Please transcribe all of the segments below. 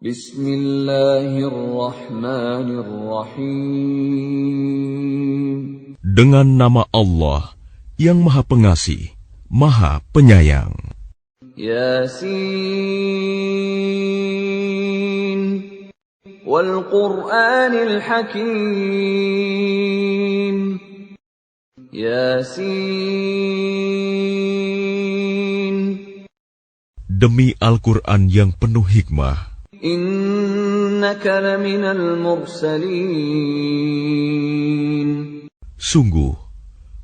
Bismillahirrahmanirrahim. Dengan nama Allah yang Maha Pengasih, Maha Penyayang. Yasin wal Qur'anil Hakim. Yasin. Demi Al-Quran yang penuh hikmah. Innaka laminal mursalin. Sungguh,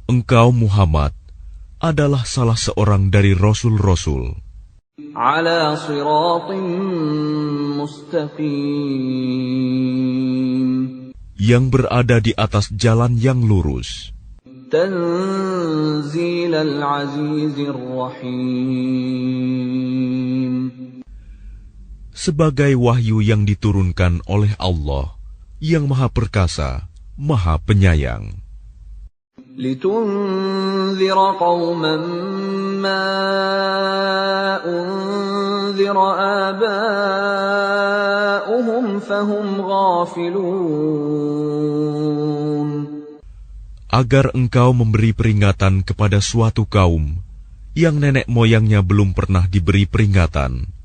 engkau Muhammad adalah salah seorang dari Rasul-Rasul. Ala siratim mustaqim. Yang berada di atas jalan yang lurus. Tanzilal azizir rahim. Sebagai wahyu yang diturunkan oleh Allah yang Maha Perkasa, Maha Penyayang. Litunzira qauman ma unzira aba'uhum fahum ghafilun. Agar engkau memberi peringatan kepada suatu kaum yang nenek moyangnya belum pernah diberi peringatan.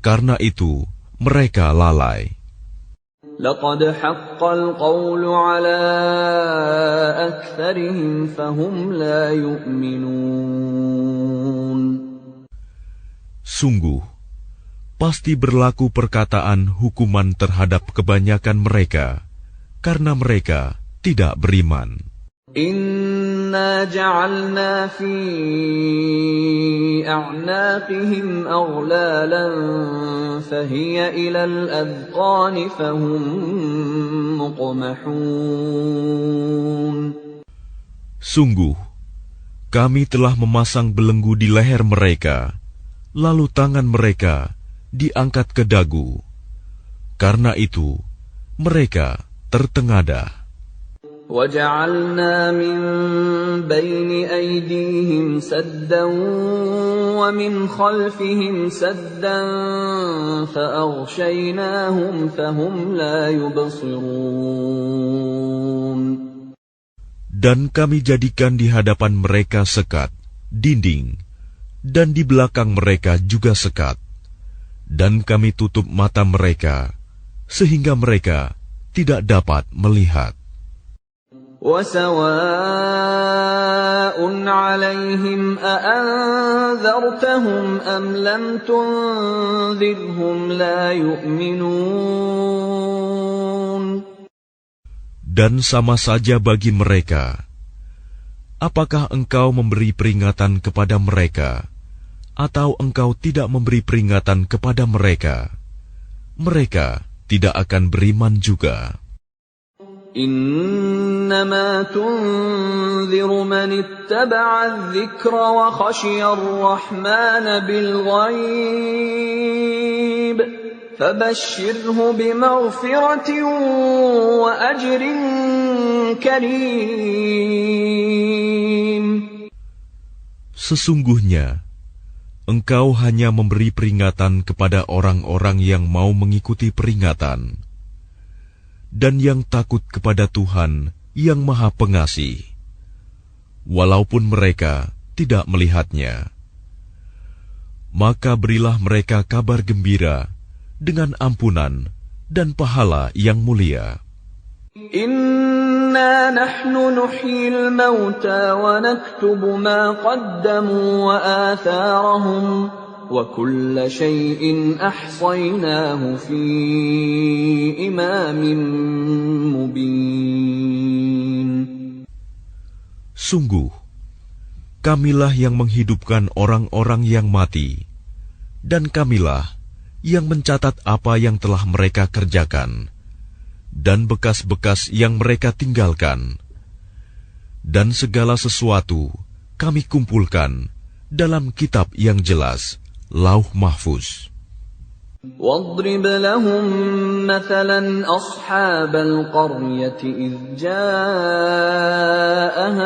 Karena itu, mereka lalai. Laqad haqqal qawlu ala aktsarihim fahum la yu'minun. Sungguh, pasti berlaku perkataan hukuman terhadap kebanyakan mereka, karena mereka tidak beriman. Inna ja'alna fi a'naqihim aghlalan fahiya ilal adqani fahum muqmahun. Sungguh, kami telah memasang belenggu di leher mereka, lalu tangan mereka diangkat ke dagu. Karena itu, mereka tertengadah. وَجَعَلْنَا مِنْ بَيْنِ أَيْدِيهِمْ سَدًّا وَمِنْ خَلْفِهِمْ سَدًّا فَأَغْشَيْنَاهُمْ فَهُمْ لَا يُبْصِرُونَ. Dan kami jadikan di hadapan mereka sekat, dinding, dan di belakang mereka juga sekat. Dan kami tutup mata mereka, sehingga mereka tidak dapat melihat. وَسَوَاءٌ عَلَيْهِمْ أَأَنذَرْتَهُمْ أَمْ لَمْ تُنذِرْهُمْ لَا يُؤْمِنُونَ. Dan sama saja bagi mereka, apakah engkau memberi peringatan kepada mereka, atau engkau tidak memberi peringatan kepada mereka, mereka tidak akan beriman juga. إنما تنذر من اتبع الذكر وخشي الرحمن بالغيب فبشره بمغفرة وأجر كريم. Sesungguhnya, engkau hanya memberi peringatan kepada orang-orang yang mau mengikuti peringatan dan yang takut kepada Tuhan yang Maha Pengasih, walaupun mereka tidak melihatnya. Maka berilah mereka kabar gembira dengan ampunan dan pahala yang mulia. Inna nahnu nuhyil mauta wa naktubu ma qaddamu wa atharahum وَكُلَّ شَيْءٍ أَحْصَيْنَاهُ فِي إِمَامٍ مُبِينٍ. Sungguh, kamilah yang menghidupkan orang-orang yang mati, dan kamilah yang mencatat apa yang telah mereka kerjakan, dan bekas-bekas yang mereka tinggalkan. Dan segala sesuatu kami kumpulkan dalam kitab yang jelas, Lauh Mahfuz. وَاضْرِبْ لَهُمْ مَثَلًا أَصْحَابَ الْقَرْيَةِ إِذْ جَاءَهَا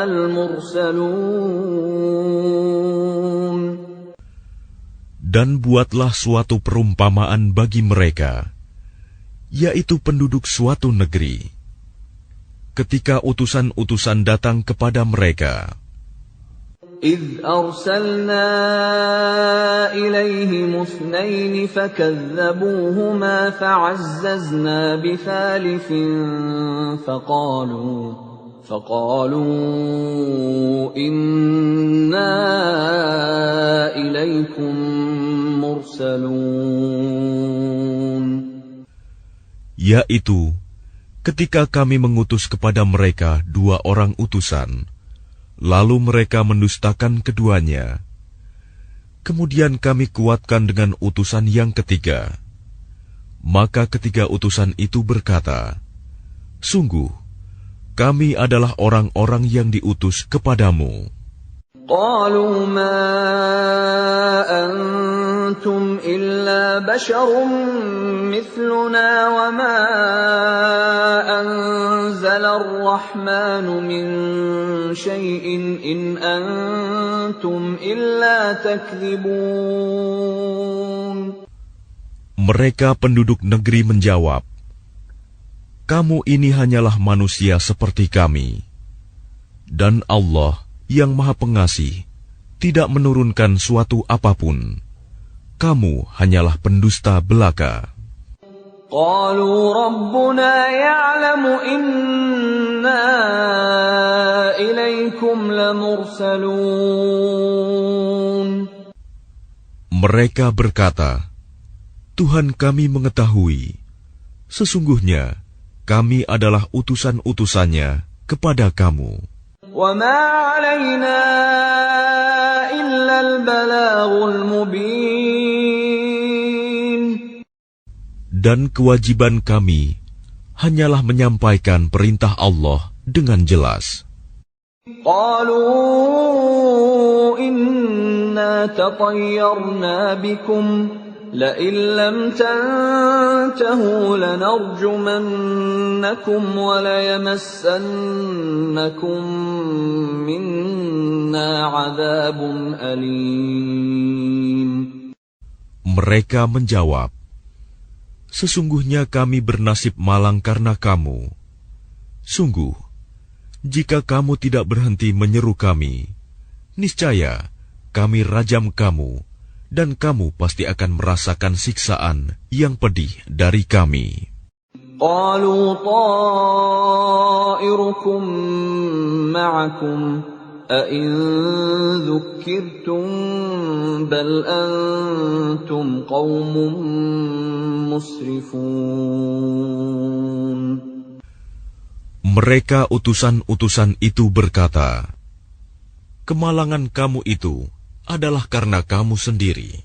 الْمُرْسَلُونَ. Dan buatlah suatu perumpamaan bagi mereka, yaitu penduduk suatu negeri. Ketika utusan-utusan datang kepada mereka, إذ أرسلنا إليهم اثنين فكذبوهما فعززنا بثالث فقالوا إنا إليكم مرسلون. yaitu ketika kami mengutus kepada mereka 2 orang utusan, lalu mereka mendustakan keduanya. Kemudian kami kuatkan dengan utusan yang ketiga. Maka ketiga utusan itu berkata, sungguh, kami adalah orang-orang yang diutus kepadamu. قالوا ما أنتم إلا بشر مثلنا وما أنزل الرحمن من شيء إن أنتم إلا تكذبون. Mereka penduduk negeri menjawab, kamu ini hanyalah manusia seperti kami, dan Allah yang Maha Pengasih tidak menurunkan suatu apapun. Kamu hanyalah pendusta belaka. قالوا ربنا يعلم إنا إليكم لمرسلون. Mereka berkata, Tuhan kami mengetahui, sesungguhnya kami adalah utusan-utusannya kepada kamu. وَمَا عَلَيْنَا إِلَّا الْبَلَاغُ الْمُبِينُ. Dan kewajiban kami hanyalah menyampaikan perintah Allah dengan jelas. قَالُوا إِنَّا تَطَيَّرْنَا بِكُمْ لَئِن لَّمْ تَنْتَهُوا لَنَرْجُمَنَّكُمْ وَلَيَمَسَّنَّكُمْ مِنَّا عَذَابٌ أَلِيمٌ. Mereka menjawab, sesungguhnya kami bernasib malang karena kamu. Sungguh, jika kamu tidak berhenti menyeru kami, niscaya kami rajam kamu, dan kamu pasti akan merasakan siksaan yang pedih dari kami. قَالُوا طَائِرُكُمْ مَعَكُمْ أَإِن ذُكِّرْتُمْ بَلْ أَنْتُمْ قَوْمٌ مُسْرِفُونَ. Mereka utusan-utusan itu berkata, kemalangan kamu itu adalah karena kamu sendiri.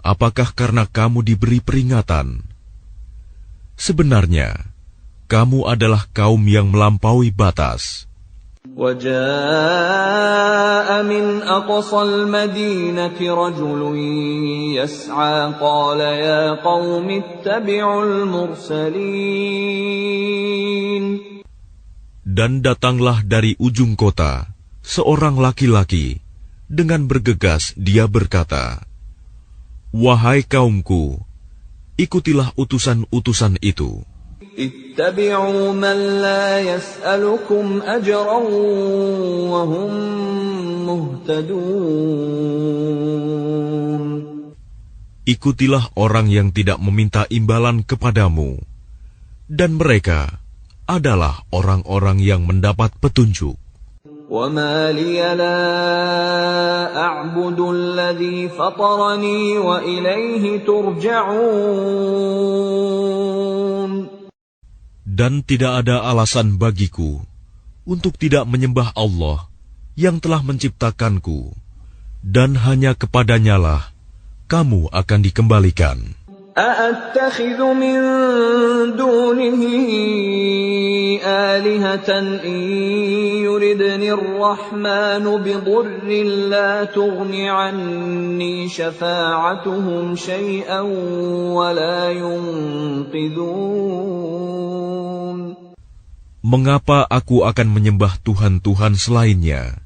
Apakah karena kamu diberi peringatan? Sebenarnya, kamu adalah kaum yang melampaui batas. وَجَاءَ مِنْ أَقْصَى الْمَدِينَةِ رَجُلٌ يَسْعَى قَالَ يَا قَوْمِ اتَّبِعُوا الْمُرْسَلِينَ. Dan datanglah dari ujung kota seorang laki-laki. Dengan bergegas dia berkata, wahai kaumku, ikutilah utusan-utusan itu. Ittabi'u man la yas'alukum ajran wa hum muhtadun. Ikutilah orang yang tidak meminta imbalan kepadamu, dan mereka adalah orang-orang yang mendapat petunjuk. وَمَا لِيَ لَا أَعْبُدُ الَّذِي فَطَرَنِي وَإِلَيْهِ تُرْجَعُونَ. Dan tidak ada alasan bagiku untuk tidak menyembah Allah yang telah menciptakanku, dan hanya kepadanyalah kamu akan dikembalikan. أَأَتَّخِذُ مِن دُونِهِ آلِهَةً إِن يُرِدْنِ الرَّحْمَنُ بِضُرٍّ لَّا تُغْنِ عَنِّي شَفَاعَتُهُمْ شَيْئًا وَلَا يُنقِذُونَ. Mengapa aku akan menyembah Tuhan-Tuhan selainnya,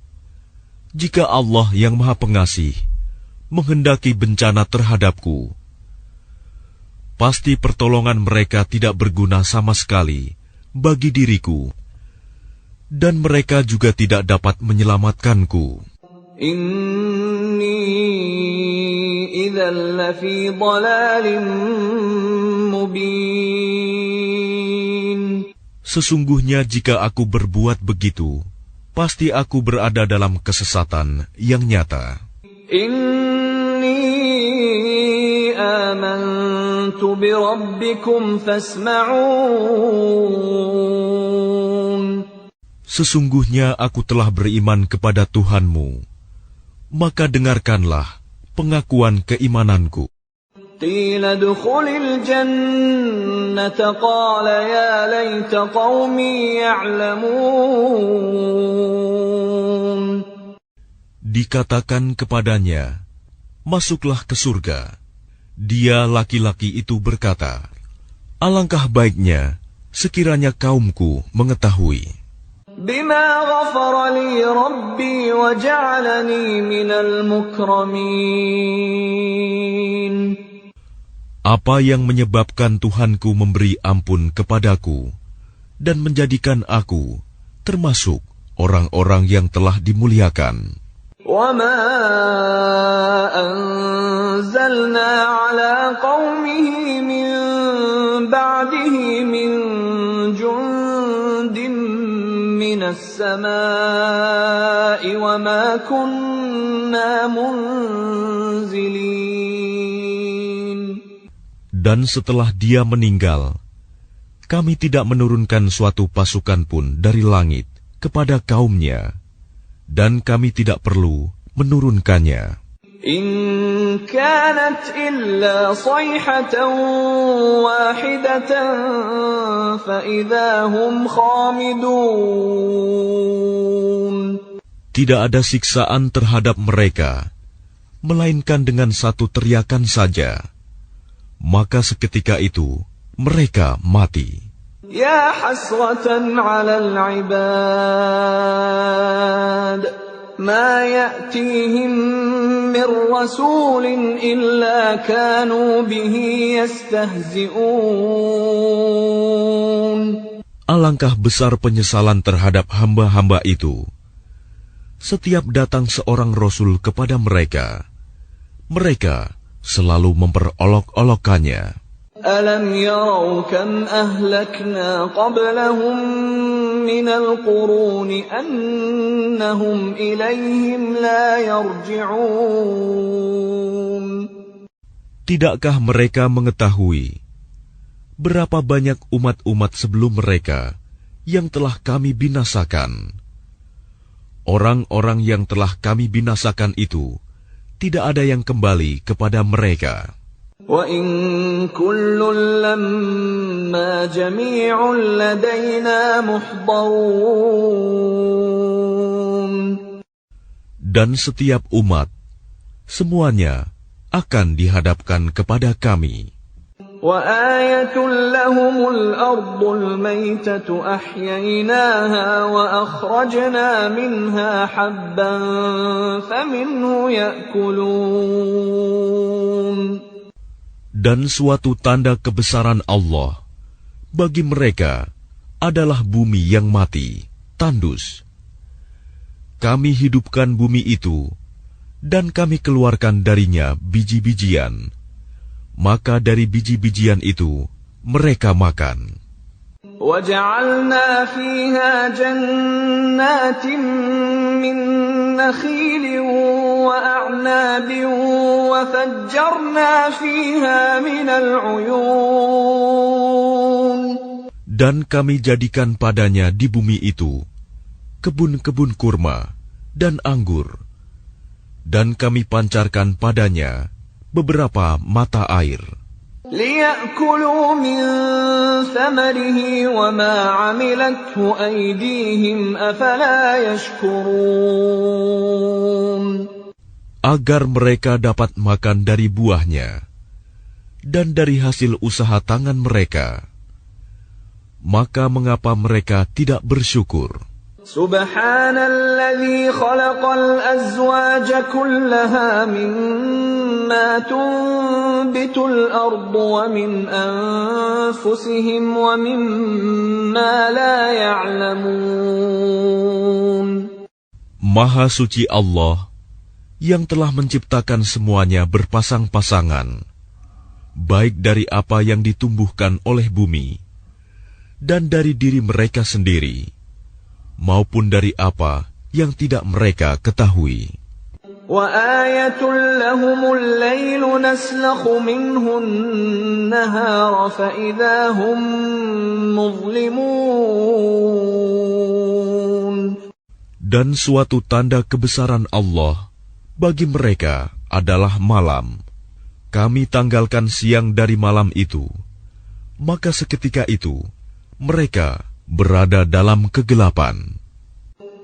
jika Allah yang Maha Pengasih menghendaki bencana terhadapku, pasti pertolongan mereka tidak berguna sama sekali bagi diriku, dan mereka juga tidak dapat menyelamatkanku. Inni idzal lafi dhalalin mubin. Sesungguhnya jika aku berbuat begitu, pasti aku berada dalam kesesatan yang nyata. Inni amantu bi rabbikum fasma'un. Sesungguhnya aku telah beriman kepada Tuhanmu, maka dengarkanlah pengakuan keimananku. Qila dukhulil jannata qala ya laita qaumi ya'lamun. Dikatakan kepadanya, masuklah ke surga. Dia laki-laki itu berkata, alangkah baiknya sekiranya kaumku mengetahui. Bima ghafara li rabbi wa ja'alani minal mukramin. Apa yang menyebabkan Tuhanku memberi ampun kepadaku dan menjadikan aku termasuk orang-orang yang telah dimuliakan. Wa ma anzalna ala qaumihi min ba'dihi min jundin minas samaa'i wa ma kunna munzilin. Dan setelah dia meninggal, kami tidak menurunkan suatu pasukan pun dari langit kepada kaumnya, dan kami tidak perlu menurunkannya. In kanat illa sayhatan wahidatan fa idza hum khamidun. Tidak ada siksaan terhadap mereka, melainkan dengan satu teriakan saja. Maka seketika itu mereka mati. Ya hasratan 'alal 'ibad ma ya'tihim min rasulin illa kanu bihi yastahzi'un. Alangkah besar penyesalan terhadap hamba-hamba itu. Setiap datang seorang rasul kepada mereka, mereka selalu memperolok-olokkannya. Alam yarau kam ahlakna qablahum minal quruni annahum ilayhim la yarji'un. Tidakkah mereka mengetahui berapa banyak umat-umat sebelum mereka yang telah kami binasakan? Orang-orang yang telah kami binasakan itu tidak ada yang kembali kepada mereka. Wa in kullun lamma jami'un ladaina muhdarun. Dan setiap umat, semuanya akan dihadapkan kepada kami. Wa ayatul lahumul ardul maytatu ahyaynaha wa akhrajna minha habban faminhu ya'kulun. Dan suatu tanda kebesaran Allah bagi mereka adalah bumi yang mati, tandus. Kami hidupkan bumi itu, dan kami keluarkan darinya biji-bijian. Maka dari biji-bijian itu mereka makan. وَجَعَلْنَا فِيهَا جَنَّاتٍ مِّن نَّخِيلٍ وَأَعْنَابٍ وَفَجَّرْنَا فِيهَا مِنَ الْعُيُونِ. Dan kami jadikan padanya di bumi itu kebun-kebun kurma dan anggur, dan kami pancarkan padanya beberapa mata air. لِيَأْكُلُوا مِنْ ثَمَرِهِ وَمَا عَمِلَتْهُ أَيْدِيهِمْ أَفَلَا يَشْكُرُونَ. Agar mereka dapat makan dari buahnya dan dari hasil usaha tangan mereka. Maka mengapa mereka tidak bersyukur? Subhanalladzi khalaqal azwaja kullaha mimma tunbitul ardu wa min anfusihim wa mimma la ya'lamun. Maha suci Allah yang telah menciptakan semuanya berpasang-pasangan, baik dari apa yang ditumbuhkan oleh bumi dan dari diri mereka sendiri, maupun dari apa yang tidak mereka ketahui. وَآيَةٌ لَهُمُ اللَّيْلُ نَسْلَخُ مِنْهُ النَّهَارَ فَإِذَا هُمْ مُظْلِمُونَ. Dan suatu tanda kebesaran Allah bagi mereka adalah malam. Kami tanggalkan siang dari malam itu, maka seketika itu mereka berada dalam kegelapan.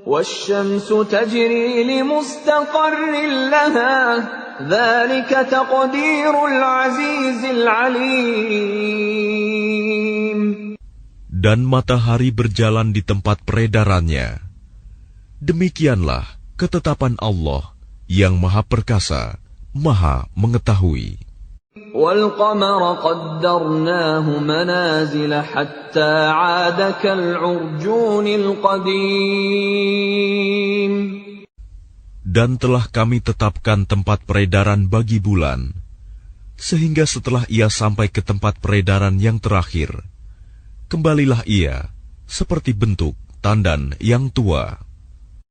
وَالشَّمْسُ تَجْرِي لِمُسْتَقَرٍّ لَهَا ذَلِكَ تَقْدِيرُ الْعَزِيزِ الْعَلِيمِ. Dan matahari berjalan di tempat peredarannya. Demikianlah ketetapan Allah yang Maha Perkasa, Maha Mengetahui. وَالْقَمَرَ قَدَّرْنَاهُ مَنَازِلَ حَتَّى عَادَ كَالْعُرْجُونِ الْقَدِيمِ. Dan telah kami tetapkan tempat peredaran bagi bulan, sehingga setelah ia sampai ke tempat peredaran yang terakhir, kembalilah ia seperti bentuk tandan yang tua.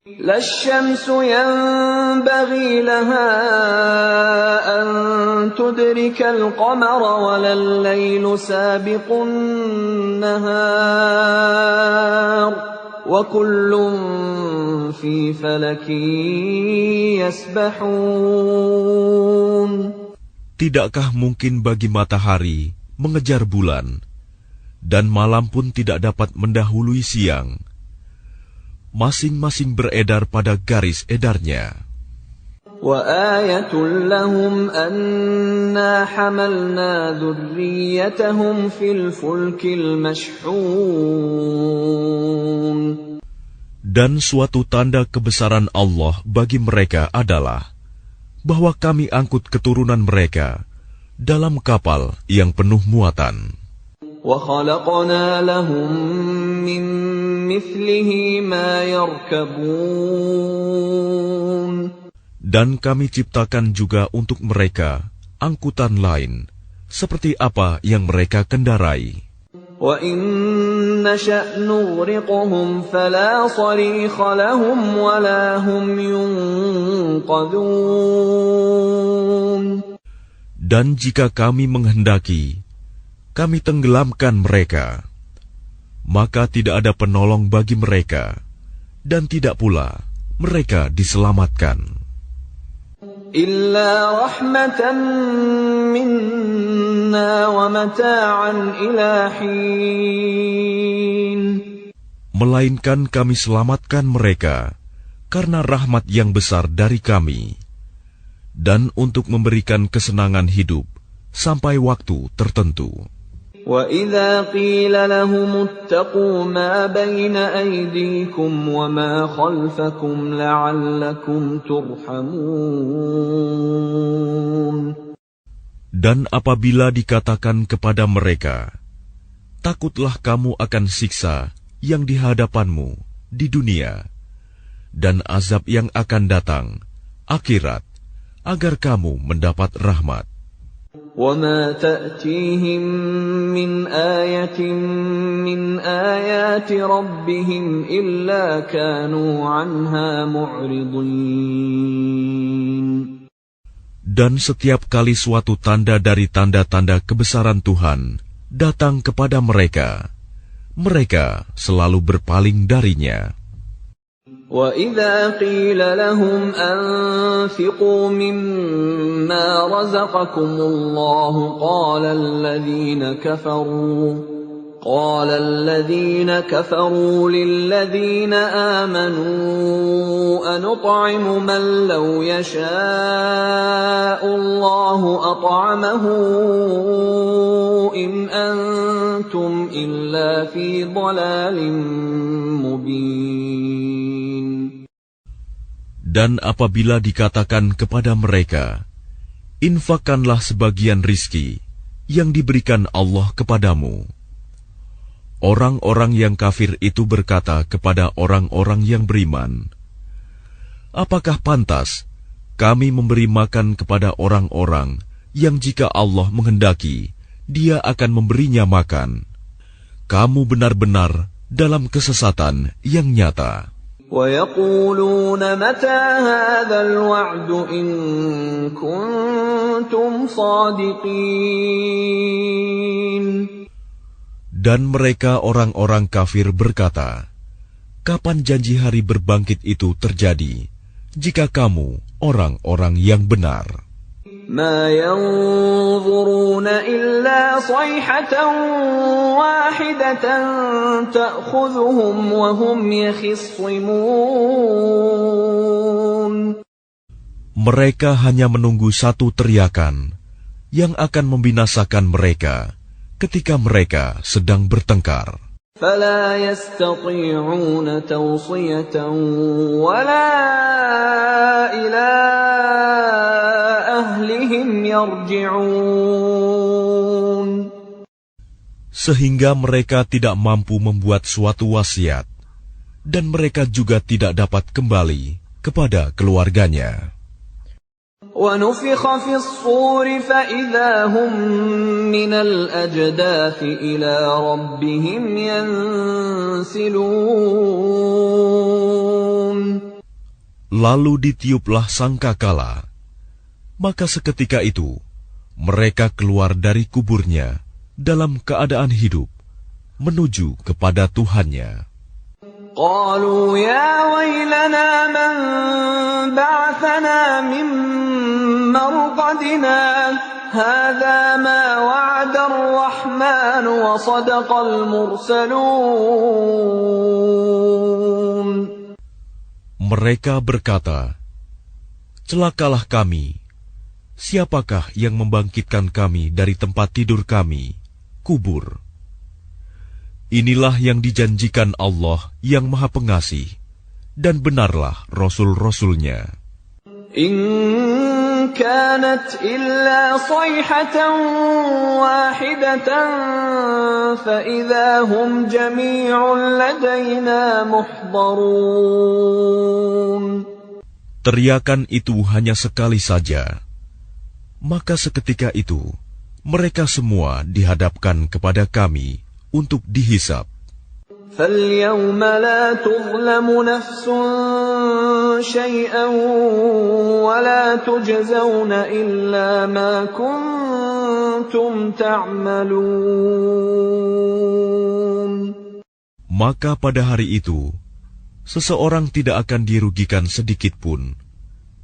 لا الشمس ينبغي لها أن تدرك القمر ولا الليل سابق النهار وكل في فلك يسبحون. Tidakkah mungkin bagi matahari mengejar bulan, dan malam pun tidak dapat mendahului siang? Masing-masing beredar pada garis edarnya. وَآيَةٌ لَهُمْ أَنَّا حَمَلْنَا ذُرِّيَّتَهُمْ فِي الْفُلْكِ الْمَشْحُونِ. Dan suatu tanda kebesaran Allah bagi mereka adalah bahwa kami angkut keturunan mereka dalam kapal yang penuh muatan. وَخَلَقْنَا لَهُم مِّن مِّثْلِهِ مَا يَرْكَبُونَ. Dan kami ciptakan juga untuk mereka angkutan lain, seperti apa yang mereka kendarai. وَإِن نَّشَأْ نُغْرِقْهُمْ فَلَا صَرِيخَ لَهُمْ وَلَا هُمْ يُنقَذُونَ. Dan jika kami menghendaki, kami tenggelamkan mereka, maka tidak ada penolong bagi mereka, dan tidak pula mereka diselamatkan. Illa rahmatan minna wa mata'an ila hin. Melainkan kami selamatkan mereka karena rahmat yang besar dari kami, dan untuk memberikan kesenangan hidup sampai waktu tertentu. وَإِذَا قِيلَ لَهُمُ اتَّقُوا مَا بَيْنَ أَيْدِيكُمْ وَمَا خَلْفَكُمْ لَعَلَّكُمْ تُرْحَمُونَ. Dan apabila dikatakan kepada mereka, takutlah kamu akan siksa yang di hadapanmu di dunia, dan azab yang akan datang, akhirat, agar kamu mendapat rahmat. وَمَا تَأْتِيهِمْ مِنْ آيَةٍ مِنْ آيَاتِ رَبِّهِمْ إِلَّا كَانُوا عَنْهَا مُعْرِضِينَ. Dan setiap kali suatu tanda dari tanda-tanda kebesaran Tuhan datang kepada mereka, mereka selalu berpaling darinya. وَإِذَا قِيلَ لَهُمْ أَنفِقُوا مِمَّا رَزَقَكُمُ اللَّهُ قَالَ الَّذِينَ كَفَرُوا لِلَّذِينَ آمَنُوا أَنُطْعِمُ مَن لَّوْ يَشَاءُ اللَّهُ أَطْعَمَهُ إِنْ أَنتُمْ إِلَّا فِي ضَلَالٍ مُّبِينٍ. Dan apabila dikatakan kepada mereka, infakkanlah sebagian rizki yang diberikan Allah kepadamu, orang-orang yang kafir itu berkata kepada orang-orang yang beriman, apakah pantas kami memberi makan kepada orang-orang yang jika Allah menghendaki, Dia akan memberinya makan? Kamu benar-benar dalam kesesatan yang nyata. وَيَقُولُونَ مَتَى هَذَا الْوَعْدُ إِن كُنتُمْ صَادِقِينَ. Dan mereka orang-orang kafir berkata, kapan janji hari berbangkit itu terjadi, jika kamu orang-orang yang benar? مَا يَنظُرُونَ إِلَّا صَيْحَةً وَاحِدَةً تَأْخُذُهُمْ وَهُمْ يَخِصِّمُونَ. Mereka hanya menunggu satu teriakan yang akan membinasakan mereka ketika mereka sedang bertengkar. فَلَا يَسْتَطِيعُونَ تَوْصِيَةً وَلَا إِلَى أَهْلِهِمْ يَرْجِعُونَ. Sehingga mereka tidak mampu membuat suatu wasiat, dan mereka juga tidak dapat kembali kepada keluarganya. وَنُفِخَ فِي الصُّورِ فَإِذَا هُمْ مِنَ الْأَجْدَاثِ إِلَى رَبِّهِمْ يَنْسِلُونَ. Lalu ditiuplah sangkakala, maka seketika itu mereka keluar dari kuburnya dalam keadaan hidup menuju kepada Tuhannya. قالوا يا ويلنا من بعثنا من مرقدنا هذا ما وعد الرحمن وصدق المرسلون. Mereka berkata, celakalah kami, siapakah yang membangkitkan kami dari tempat tidur kami, kubur? Inilah yang dijanjikan Allah yang Maha Pengasih, dan benarlah Rasul-Rasulnya. In kanat illa sayhatan wahidatan fa idza hum jami'un ladaina muhdarun. Teriakan itu hanya sekali saja, maka seketika itu mereka semua dihadapkan kepada kami untuk dihisab. فَالْيَوْمَ لَا تُظْلَمُ نَفْسٌ شَيْئًا وَلَا تُجْزَوْنَ إِلَّا مَا كُنتُمْ تَعْمَلُونَ. Maka pada hari itu, seseorang tidak akan dirugikan sedikit pun,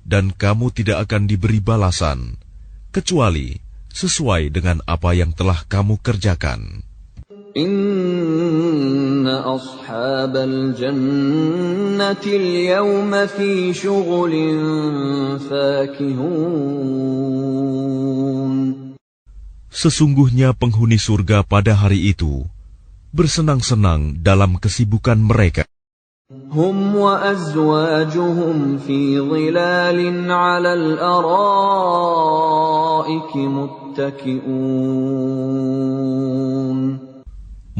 dan kamu tidak akan diberi balasan, kecuali sesuai dengan apa yang telah kamu kerjakan. Inna ashabal jannati al-yawma fi syughulin fakihun. Sesungguhnya penghuni surga pada hari itu bersenang-senang dalam kesibukan mereka. Hum wa azwajuhum fi dhilalin 'ala al-ara'iki muttaki'un.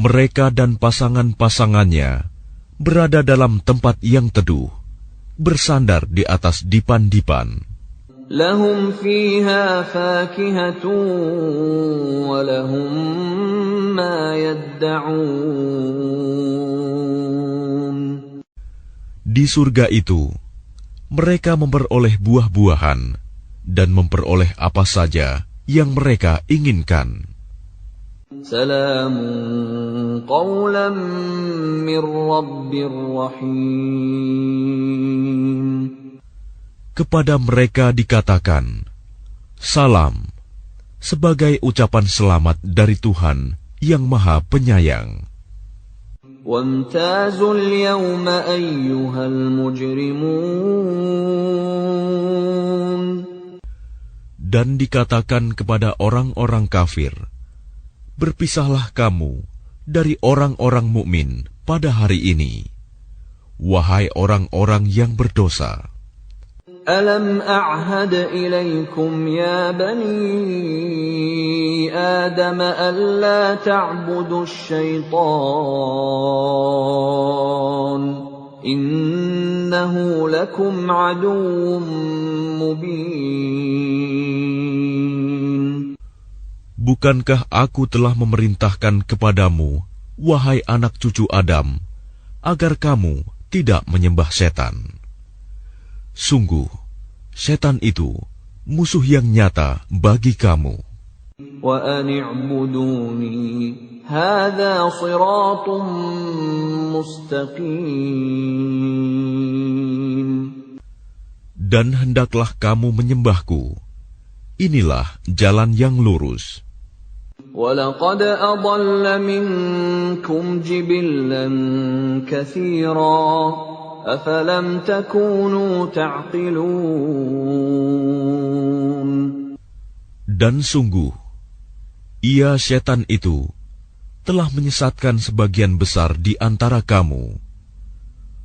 Mereka dan pasangan-pasangannya berada dalam tempat yang teduh, bersandar di atas dipan-dipan. Lahum fiha fakihatun wa lahum ma yadda'un. Di surga itu, mereka memperoleh buah-buahan dan memperoleh apa saja yang mereka inginkan. Salamun qawlan min Rabbir Rahim. Kepada mereka dikatakan, salam, sebagai ucapan selamat dari Tuhan yang Maha Penyayang. Wamtazul yawma ayyuhal mujrimun. Dan dikatakan kepada orang-orang kafir, berpisahlah kamu dari orang-orang mukmin pada hari ini, wahai orang-orang yang berdosa. ألم أعهد إليكم يا بني آدم ألا تعبدوا الشيطان إنه لكم عدو مبين. Bukankah aku telah memerintahkan kepadamu, wahai anak cucu Adam, agar kamu tidak menyembah setan? Sungguh, setan itu musuh yang nyata bagi kamu. وَأَنِ اعْبُدُونِي هَذَا صِرَاطٌ مُسْتَقِيمٌ. Dan hendaklah kamu menyembahku. Inilah jalan yang lurus. وَلَقَدْ أَضَلَّ مِنكُمْ جِبِلًّا كَثِيرًا أَفَلَمْ تَكُونُوا تَعْقِلُونَ. Dan sungguh, ia setan itu telah menyesatkan sebagian besar di antara kamu.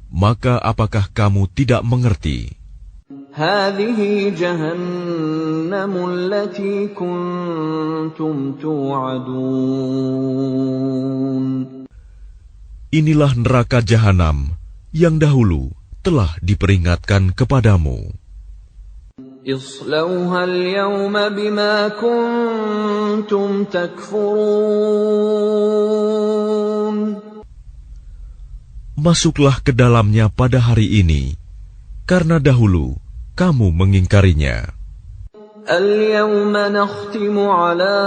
Maka apakah kamu tidak mengerti? هَذِهِ جَهَنَّمُ الَّتِي كُنتُمْ تُوعَدُونَ. Inilah neraka jahanam yang dahulu telah diperingatkan kepadamu. اصْلَوْهَا الْيَوْمَ بِمَا كُنتُمْ تَكْفُرُونَ. Masuklah ke dalamnya pada hari ini, karena dahulu kamu mengingkarinya. الْيَوْمَ نَخْتِمُ عَلَى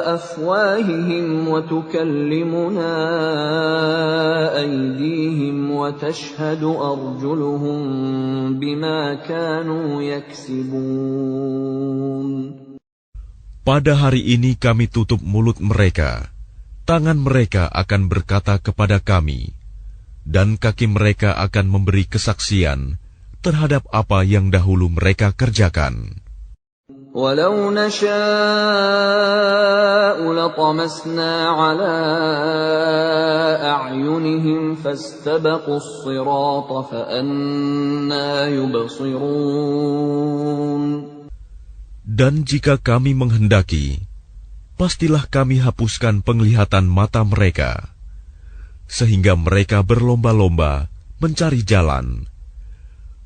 أَفْوَاهِهِمْ وَتُكَلِّمُنَا أَيْدِيهِمْ وَتَشْهَدُ أَرْجُلُهُم بِمَا كَانُوا يَكْسِبُونَ. Pada hari ini kami tutup mulut mereka, tangan mereka akan berkata kepada kami, dan kaki mereka akan memberi kesaksian terhadap apa yang dahulu mereka kerjakan. وَلَوْ نَشَاءُ لَطَمَسْنَا عَلَى أَعْيُنِهِمْ فَاسْتَبَقُوا الصِّرَاطَ فَأَنَّىٰ يُبْصِرُونَ. Dan jika kami menghendaki, pastilah kami hapuskan penglihatan mata mereka, sehingga mereka berlomba-lomba mencari jalan.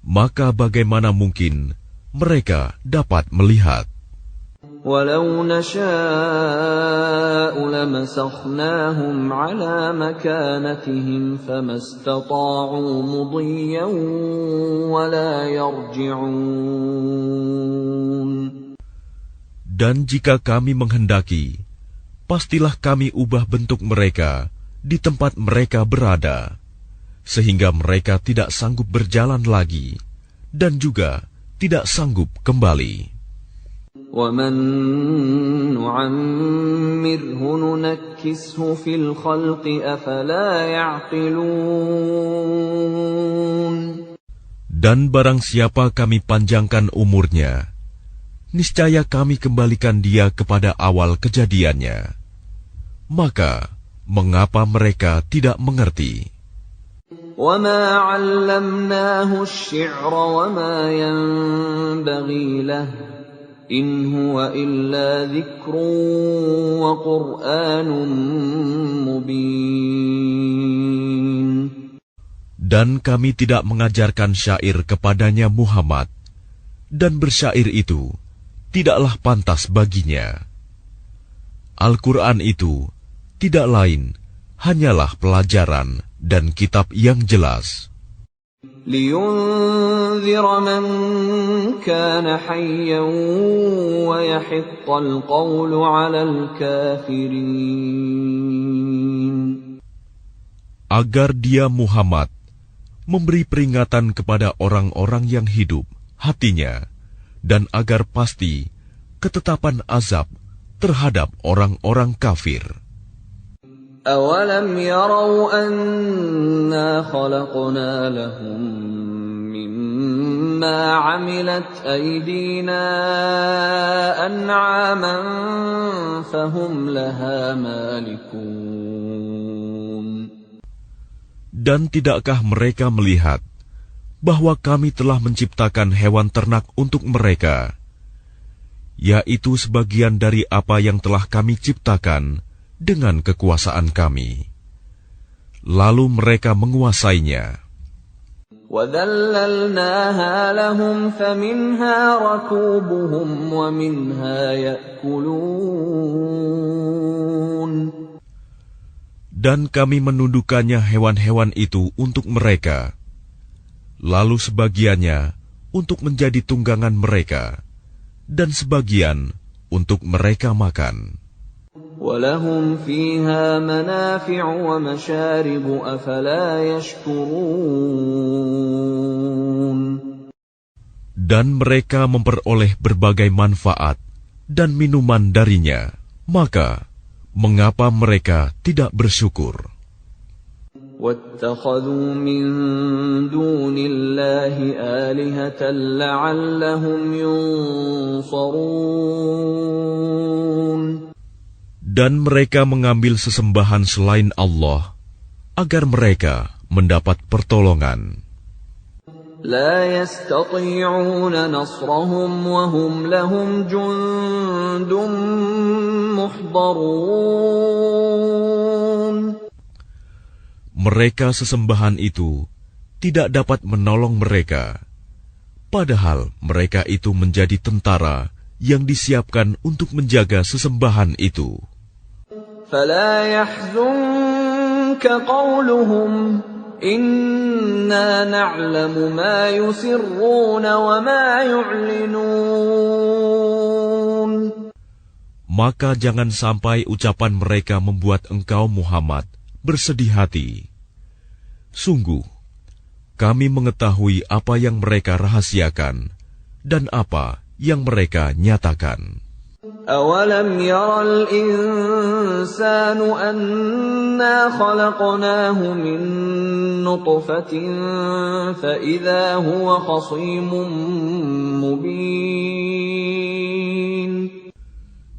Maka bagaimana mungkin mereka dapat melihat? وَلَوْ نَشَاءُ لَمَسَخْنَاهُمْ عَلَى مَكَانَتِهِمْ فَمَا اسْتَطَاعُوا مُضِيًّا وَلَا يَرْجِعُونَ. Dan jika kami menghendaki, pastilah kami ubah bentuk mereka di tempat mereka berada, sehingga mereka tidak sanggup berjalan lagi, dan juga tidak sanggup kembali. وَمَن نُّعَمِّرْهُ نُنَكِّسْهُ فِي الْخَلْقِ أَفَلَا يَعْقِلُونَ. Dan barang siapa kami panjangkan umurnya, niscaya kami kembalikan dia kepada awal kejadiannya. Maka, mengapa mereka tidak mengerti? وَمَا عَلَّمْنَاهُ الشِّعْرَ وَمَا يَنبَغِي لَهُ إِنْ هُوَ إِلَّا ذِكْرٌ وَقُرْآنٌ مُبِينٌ. Dan kami tidak mengajarkan syair kepadanya Muhammad, dan bersyair itu tidaklah pantas baginya. Al-Quran itu tidak lain hanyalah pelajaran dan kitab yang jelas. لِيُنذِرَ مَن كَانَ حَيًّا وَيَحِقَّ الْقَوْلُ عَلَى الْكَافِرِينَ. Agar dia Muhammad memberi peringatan kepada orang-orang yang hidup hatinya, dan agar pasti ketetapan azab terhadap orang-orang kafir. أَوَلَمْ يَرَوْا أَنَّا خَلَقْنَا لَهُم مِّمَّا عَمِلَتْ أَيْدِينَا أَنْعَامًا فَهُمْ لَهَا مَالِكُونَ. Dan tidakkah mereka melihat bahwa kami telah menciptakan hewan ternak untuk mereka, yaitu sebagian dari apa yang telah kami ciptakan dengan kekuasaan kami. Lalu mereka menguasainya. وَذَلَّلْنَاهَا لَهُمْ فَمِنْهَا رَكُوبُهُمْ وَمِنْهَا يَأْكُلُونَ. Dan kami menundukkannya hewan-hewan itu untuk mereka, lalu sebagiannya untuk menjadi tunggangan mereka, dan sebagian untuk mereka makan. وَلَهُمْ فِيهَا مَنَافِعُ وَمَشَارِبُ أَفَلَا يَشْكُرُونَ. Dan mereka memperoleh berbagai manfaat dan minuman darinya, maka mengapa mereka tidak bersyukur? وَاتَّخَذُوا مِن دُونِ اللَّهِ آلِهَةً لَّعَلَّهُمْ يُنصَرُونَ. Dan mereka mengambil sesembahan selain Allah, agar mereka mendapat pertolongan. لا يستطيعون نصرهم وهم لهم جند محضرون. Mereka sesembahan itu tidak dapat menolong mereka, padahal mereka itu menjadi tentara yang disiapkan untuk menjaga sesembahan itu. فلا يحزنك قولهم إنا نعلم ما يسرون وما يعلنون. Maka jangan sampai ucapan mereka membuat engkau Muhammad bersedih hati. Sungguh, kami mengetahui apa yang mereka rahasiakan dan apa yang mereka nyatakan. أَوَلَمْ يَرَ الْإِنسَانُ أَنَّا خَلَقْنَاهُ مِن نُّطْفَةٍ فَإِذَا هُوَ خَصِيمٌ مُّبِينٌ.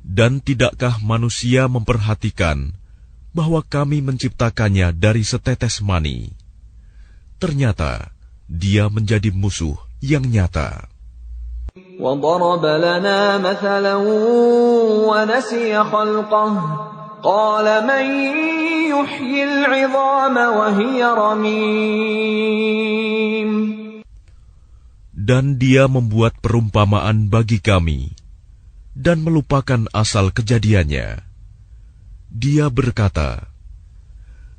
Dan tidakkah manusia memperhatikan bahwa kami menciptakannya dari setetes mani? Ternyata dia menjadi musuh yang nyata. وَضَرَبَ لَنَا مَثَلًا وَنَسِيَ خَلْقَهُ قَالَ مَن يُحْيِي الْعِظَامَ وَهِيَ رَمِيمٌ. Dan dia membuat perumpamaan bagi kami dan melupakan asal kejadiannya. Dia berkata,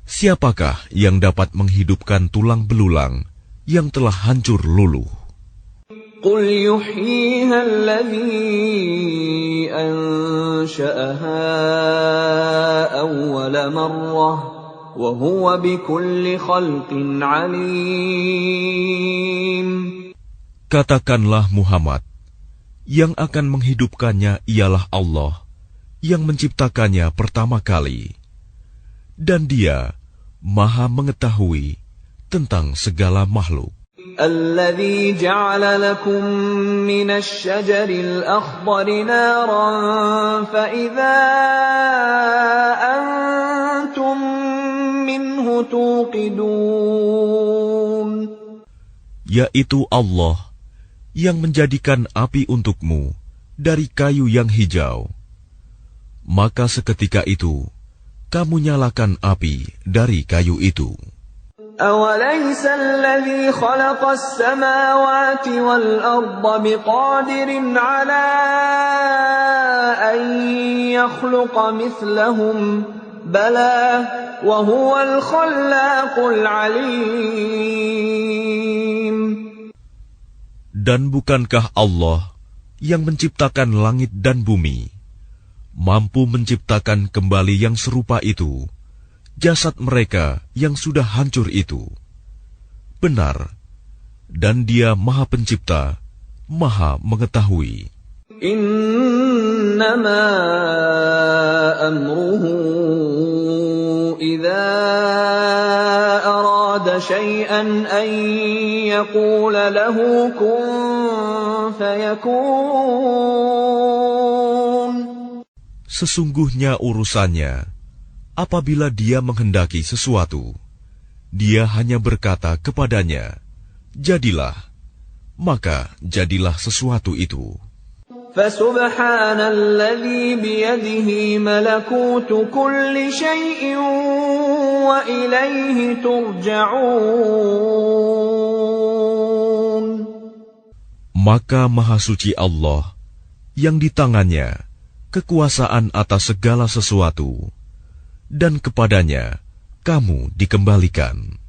siapakah yang dapat menghidupkan tulang belulang yang telah hancur luluh? قُلْ يُحْيِيهَا الَّذِي أَنشَأَهَا أَوَّلَ مَرَّةٍ وَهُوَ بِكُلِّ خَلْقٍ عَلِيمٌ. Katakanlah Muhammad, yang akan menghidupkannya ialah Allah yang menciptakannya pertama kali, dan Dia Maha mengetahui tentang segala makhluk. الذي جعل لكم من الشجر الأخضر نارا فإذا أنتم منه توقدون. Yaitu Allah yang menjadikan api untukmu dari kayu yang hijau. Maka seketika itu kamu nyalakan api dari kayu itu. أَوَلَيْسَ الَّذِي خَلَقَ السَّمَاوَاتِ وَالْأَرْضَ بِقَادِرٍ عَلَىٰ أَن يَخْلُقَ مِثْلَهُم بَلَىٰ وَهُوَ الْخَلَّاقُ الْعَلِيمُ. Dan bukankah Allah yang menciptakan langit dan bumi mampu menciptakan kembali yang serupa itu jasad mereka yang sudah hancur itu? Benar, dan Dia Maha Pencipta, Maha Mengetahui. Innama amruhu idza arada syai'an an yaqula lahu kun fayakun. Sesungguhnya urusannya apabila Dia menghendaki sesuatu, Dia hanya berkata kepadanya, jadilah, maka jadilah sesuatu itu. فسبحان الذي بيده ملكوت كل شيء وإليه ترجعون. Maka Maha Suci Allah yang di tangannya kekuasaan atas segala sesuatu, dan kepadanya kamu dikembalikan.